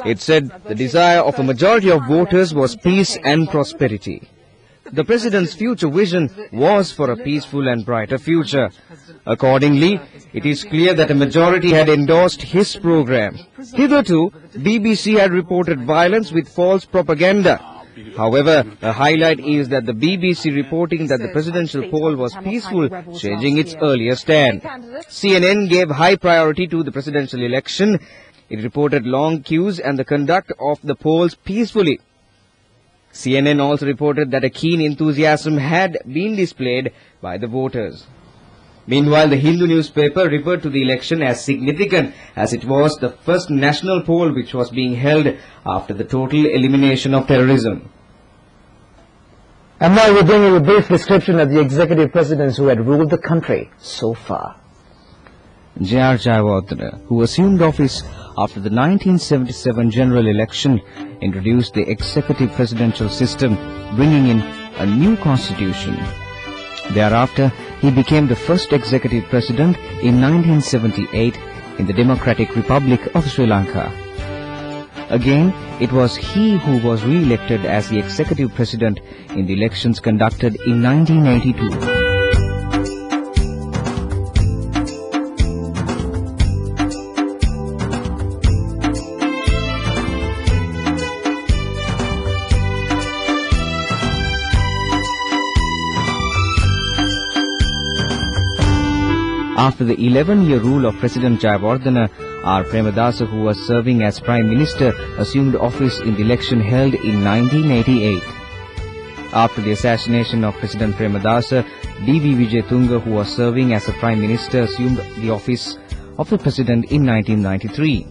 It said the desire of a majority of voters was peace and prosperity. The President's future vision was for a peaceful and brighter future. Accordingly, it is clear that a majority had endorsed his program. Hitherto, BBC had reported violence with false propaganda. However, a highlight is that the BBC reporting that the presidential poll was peaceful, changing its earlier stand. CNN gave high priority to the presidential election. It reported long queues and the conduct of the polls peacefully. CNN also reported that a keen enthusiasm had been displayed by the voters. Meanwhile, the Hindu newspaper referred to the election as significant as it was the first national poll which was being held after the total elimination of terrorism. And now we bring you a brief description of the executive presidents who had ruled the country so far. J.R. Jayawardena, who assumed office after the 1977 general election, introduced the executive presidential system, bringing in a new constitution. Thereafter, he became the first executive president in 1978 in the Democratic Republic of Sri Lanka. Again, it was he who was re-elected as the executive president in the elections conducted in 1982. After the 11-year rule of President Jayawardena, R. Premadasa, who was serving as Prime Minister, assumed office in the election held in 1988. After the assassination of President Premadasa, D.V. Wijetunga, who was serving as a Prime Minister, assumed the office of the President in 1993.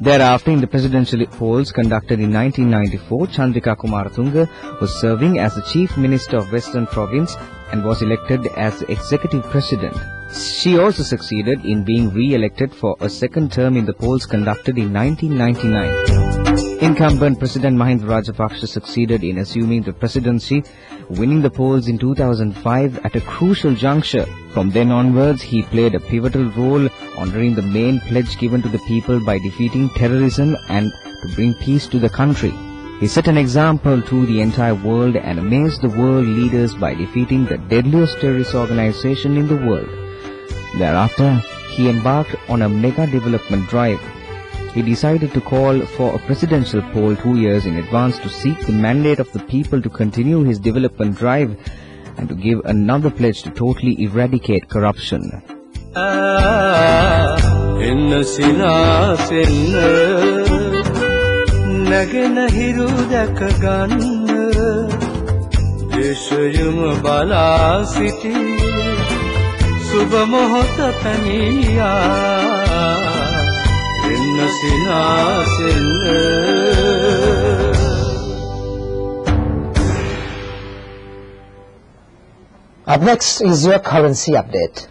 Thereafter, in the presidential polls conducted in 1994, Chandrika Kumaratunga was serving as the Chief Minister of Western Province and was elected as the Executive President. She also succeeded in being re-elected for a second term in the polls conducted in 1999. Incumbent President Mahinda Rajapaksa succeeded in assuming the presidency, winning the polls in 2005 at a crucial juncture. From then onwards, he played a pivotal role, honoring the main pledge given to the people by defeating terrorism and to bring peace to the country. He set an example to the entire world and amazed the world leaders by defeating the deadliest terrorist organization in the world. Thereafter, he embarked on a mega development drive. He decided to call for a presidential poll 2 years in advance to seek the mandate of the people to continue his development drive and to give another pledge to totally eradicate corruption. Up next is your currency update.